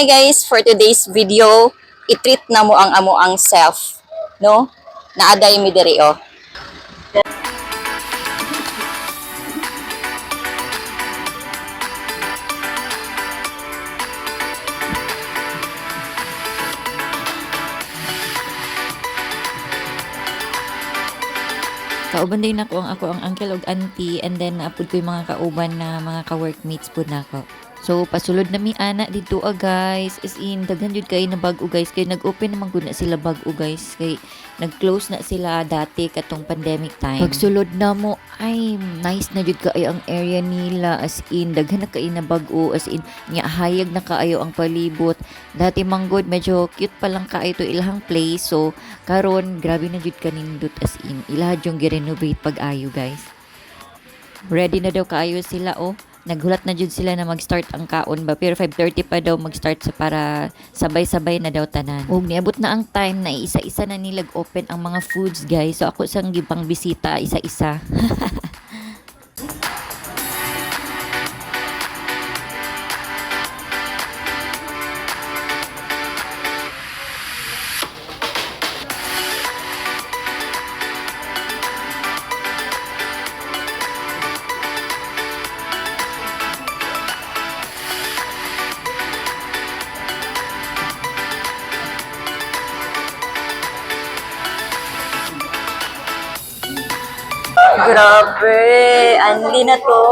Hi guys, for today's video, i-treat na mo ang amo ang self, no? Naaday mi diri oh. Kauban din ako ang uncle ug auntie, and then naapod ko yung mga kauban na mga ka-workmates po nako. So pasulod na mi ana dito guys, is in daghan jud kay na bag-o guys, kay nag-open naman gud na sila bag-o guys, kay nag-close na sila dati katong pandemic time. Pagsulod na mo ay nice na jud kaayo ang area nila, as in daghan na kay na bag-o, as in nya hayag na kaayo ang palibot. Dati manggod medyo cute pa lang kaayo to ilahang place, so karon grabe na jud kanindot, as in ilahad yung gi-renovate pag-ayo guys. Ready na daw kaayo sila oh. Naghulat na jud sila na mag-start ang kaon ba, pero 5:30 pa daw mag-start sa para sabay-sabay na daw tanan. Ug niabot na ang time na isa-isa na nilag open ang mga foods guys. So ako sang gibang bisita isa-isa. Grabe, anli na to.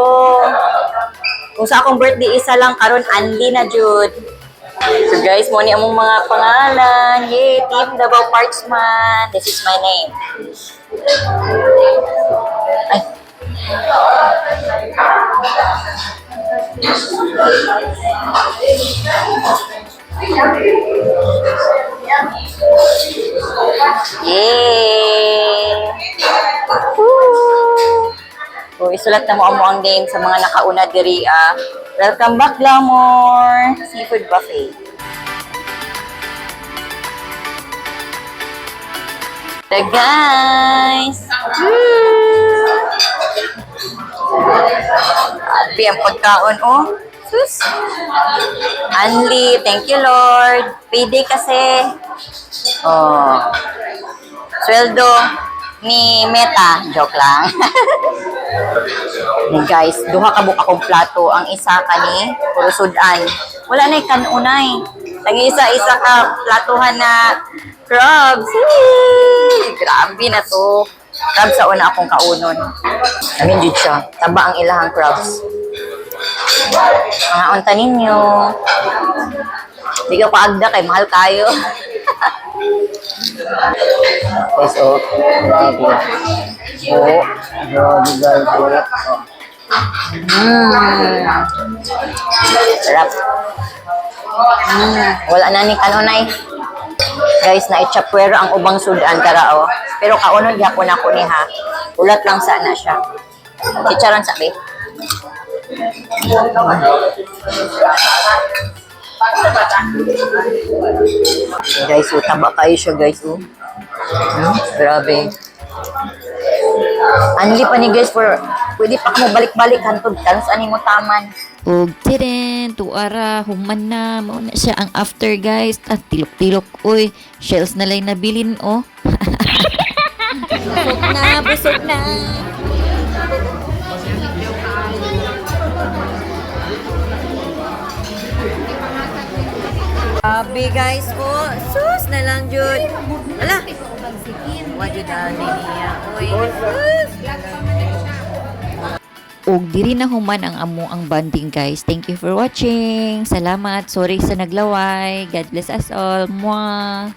Kung sa akong birthday isa lang karon anli na jud. So guys, mo ni among mga pangalan. Yay, Team Davao Parksman. This is my name. Ay. Yay! So, isulat na mo ang name sa mga nakauna diri ah. Welcome back, Glamour Seafood Buffet. Hey guys! Happy ang pagkaon oh. Sus! Anli, thank you Lord. Payday kasi. Oh. Sweldo ni Meta. Joke lang. Ni guys, duha ka buka kong plato. Ang isa kani, puro sudan. Wala na kanunay. Ang isa-isa ka platuhan na crabs. Hey! Grabe na to. Crabs sa una akong kaunon. Amin jud siya. Taba ang ilahang crabs. Mga unta ninyo. Hindi ka paagda kay mahal kayo. Guys, oh. Grabe. Oh. Grabe guys. Sarap. Wala na ni kanunay. Guys, na-chapwero ang ubang sudan tara oh. Pero kaunod gyapon ako ni ha. Ulat lang sana siya. Chicharon sabi. Guys, oh, taba kayo siya guys oh. Grabe. Anli pa ni guys for pwede pa mo balik-balik hantod kan sa mo taman. Og tiren, tuara, human na, mauna siya ang after guys. At tilok-tilok, uy, shells na lang nabilin, oh. busog na. Grabe guys po, sus na lang jud. Ala, wajud na niya, uy. Og diri na human ang amo ang bonding guys. Thank you for watching. Salamat. Sorry sa naglaway. God bless us all. Mwah.